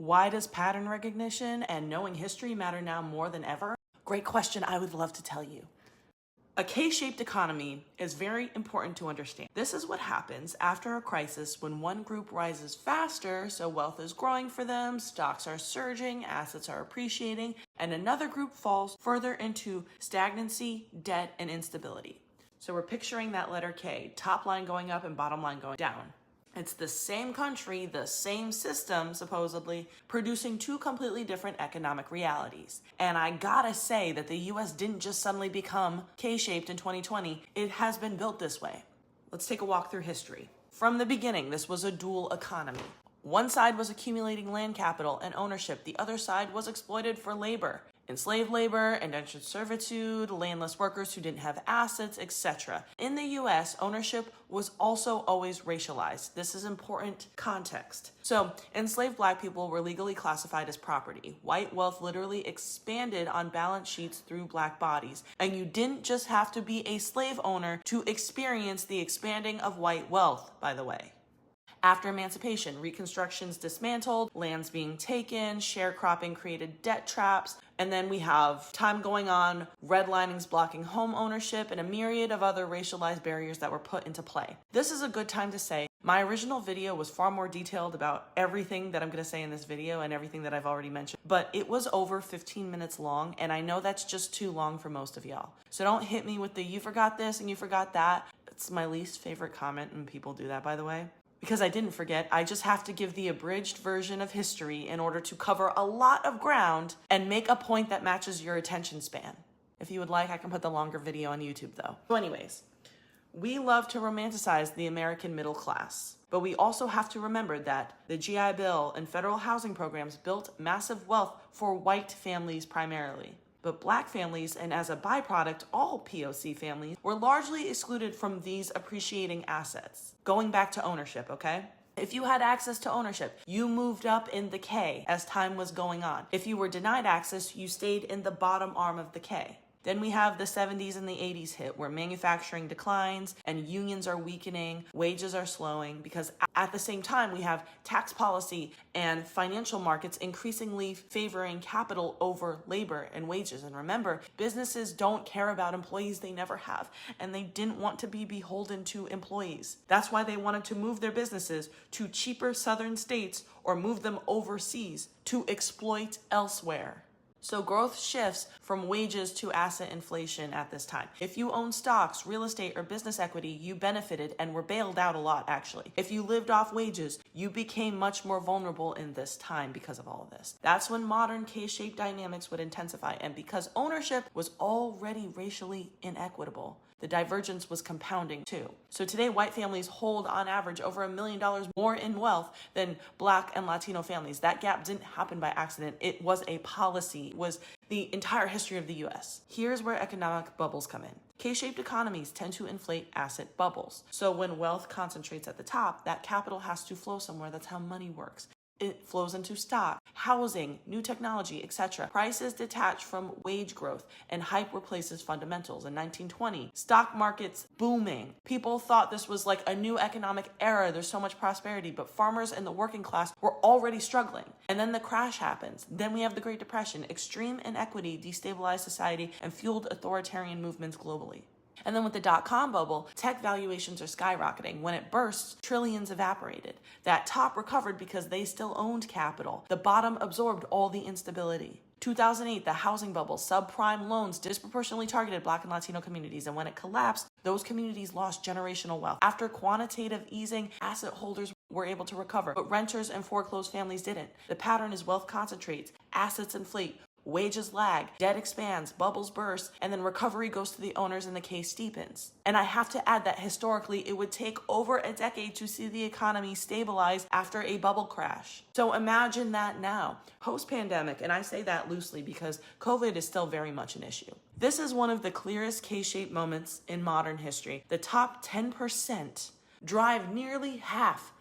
Why does pattern recognition and knowing history matter now more than ever? Great question. I would love to tell you. A K-shaped economy is very important to understand. This is what happens after a crisis when one group rises faster, so wealth is growing for them, stocks are surging, assets are appreciating, and another group falls further into stagnancy, debt, and instability. So we're picturing that letter K, top line going up and bottom line going down. It's the same country, the same system, supposedly, producing two completely different economic realities. And I gotta say that the US didn't just suddenly become K-shaped in 2020. It has been built this way. Let's take a walk through history. From the beginning, this was a dual economy. One side was accumulating land capital and ownership. The other side was exploited for labor. Enslaved labor, indentured servitude, landless workers who didn't have assets, etc. In the US, ownership was also always racialized. This is important context. So, enslaved black people were legally classified as property. White wealth literally expanded on balance sheets through black bodies. And you didn't just have to be a slave owner to experience the expanding of white wealth, by the way. After emancipation, Reconstruction's dismantled, lands being taken, sharecropping created debt traps, and then we have time going on, redlinings blocking home ownership, and a myriad of other racialized barriers that were put into play. This is a good time to say, my original video was far more detailed about everything that I'm going to say in this video and everything that I've already mentioned, but it was over 15 minutes long, and I know that's just too long for most of y'all. So don't hit me with the you forgot this and you forgot that. It's my least favorite comment when people do that, by the way. Because I didn't forget, I just have to give the abridged version of history in order to cover a lot of ground and make a point that matches your attention span. If you would like, I can put the longer video on YouTube though. So anyways, we love to romanticize the American middle class, but we also have to remember that the GI Bill and federal housing programs built massive wealth for white families primarily. But black families, and as a byproduct, all POC families, were largely excluded from these appreciating assets. Going back to ownership, okay? If you had access to ownership, you moved up in the K as time was going on. If you were denied access, you stayed in the bottom arm of the K. Then we have the 70s and the 80s hit where manufacturing declines and unions are weakening, wages are slowing, because at the same time we have tax policy and financial markets increasingly favoring capital over labor and wages. And remember, businesses don't care about employees they never have, and they didn't want to be beholden to employees. That's why they wanted to move their businesses to cheaper southern states or move them overseas to exploit elsewhere. So growth shifts from wages to asset inflation at this time. If you own stocks, real estate, or business equity, you benefited and were bailed out a lot, actually. If you lived off wages, you became much more vulnerable in this time because of all of this. That's when modern K-shaped dynamics would intensify, and because ownership was already racially inequitable, the divergence was compounding too. So today, white families hold on average over $1 million more in wealth than black and Latino families. That gap didn't happen by accident. It was a policy. It was the entire history of the US. Here's where economic bubbles come in. K-shaped economies tend to inflate asset bubbles. So when wealth concentrates at the top, that capital has to flow somewhere. That's how money works. It flows into stock, housing, new technology, etc. Prices detach from wage growth and hype replaces fundamentals. In 1920, stock markets booming. People thought this was like a new economic era. There's so much prosperity, but farmers and the working class were already struggling. And then the crash happens. Then we have the Great Depression. Extreme inequity destabilized society and fueled authoritarian movements globally. And then with the dot-com bubble, tech valuations are skyrocketing. When it bursts, trillions evaporated. That top recovered because they still owned capital. The bottom absorbed all the instability. 2008, the housing bubble, subprime loans disproportionately targeted Black and Latino communities. And when it collapsed, those communities lost generational wealth. After quantitative easing, asset holders were able to recover, but renters and foreclosed families didn't. The pattern is wealth concentrates, assets inflate, wages lag, debt expands, bubbles burst, and then recovery goes to the owners and the case steepens. And I have to add that historically, it would take over a decade to see the economy stabilize after a bubble crash. So imagine that now, post-pandemic, and I say that loosely because COVID is still very much an issue. This is one of the clearest K-shaped moments in modern history. The top 10% drive nearly half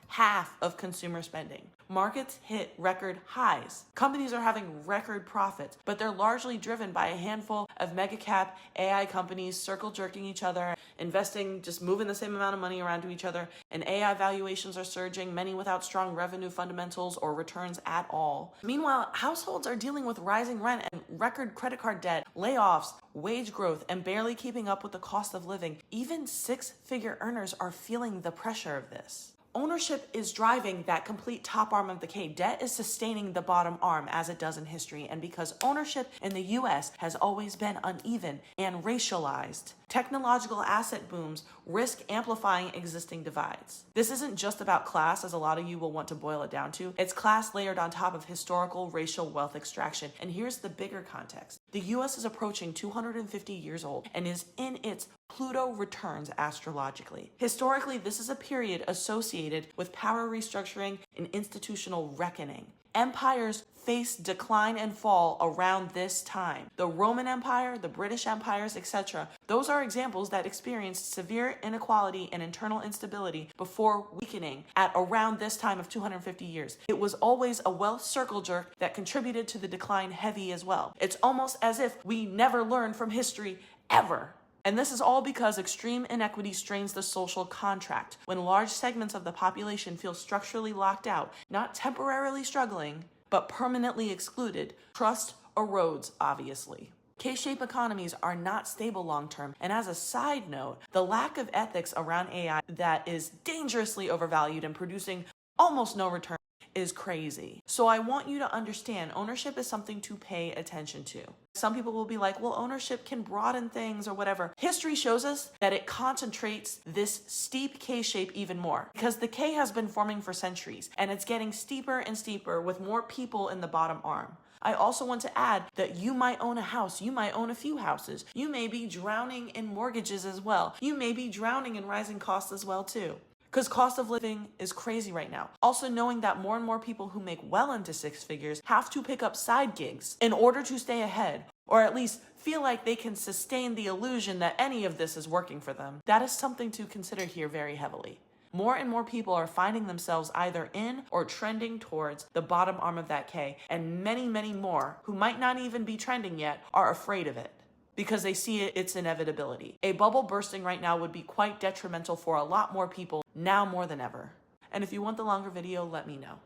of consumer spending. markets hit record highs. Companies are having record profits, but they're largely driven by a handful of mega cap AI companies circle jerking each other, investing, just moving the same amount of money around to each other, and AI valuations are surging, many without strong revenue fundamentals or returns at all. Meanwhile, households are dealing with rising rent and record credit card debt, layoffs, wage growth, and barely keeping up with the cost of living. Even six-figure earners are feeling the pressure of this. Ownership is driving that complete top arm of the K. Debt is sustaining the bottom arm, as it does in history. And because ownership in the US has always been uneven and racialized, technological asset booms risk amplifying existing divides. This isn't just about class, as a lot of you will want to boil it down to. It's class layered on top of historical racial wealth extraction. And here's the bigger context. The US is approaching 250 years old and is in its Pluto returns astrologically. Historically, this is a period associated with power restructuring and institutional reckoning. Empires face decline and fall around this time. The Roman Empire, the British empires, etc. Those are examples that experienced severe inequality and internal instability before weakening at around this time of 250 years. It was always a wealth circle jerk that contributed to the decline heavy as well. It's almost as if we never learned from history ever. And this is all because extreme inequity strains the social contract. When large segments of the population feel structurally locked out, not temporarily struggling, but permanently excluded, trust erodes, obviously. K-shaped economies are not stable long-term, and as a side note, the lack of ethics around AI that is dangerously overvalued and producing almost no return is crazy. So I want you to understand ownership is something to pay attention to. Some people will be like, well, ownership can broaden things or whatever. History shows us that it concentrates this steep K-shape even more because the K has been forming for centuries and it's getting steeper and steeper with more people in the bottom arm. I also want to add that you might own a house, you might own a few houses, you may be drowning in mortgages as well, you may be drowning in rising costs as well too. Because cost of living is crazy right now. Also knowing that more and more people who make well into six figures have to pick up side gigs in order to stay ahead, or at least feel like they can sustain the illusion that any of this is working for them. That is something to consider here very heavily. More and more people are finding themselves either in or trending towards the bottom arm of that K, and many, many more who might not even be trending yet are afraid of it, because they see its inevitability. A bubble bursting right now would be quite detrimental for a lot more people, now more than ever. And if you want the longer video, let me know.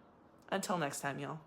Until next time, y'all.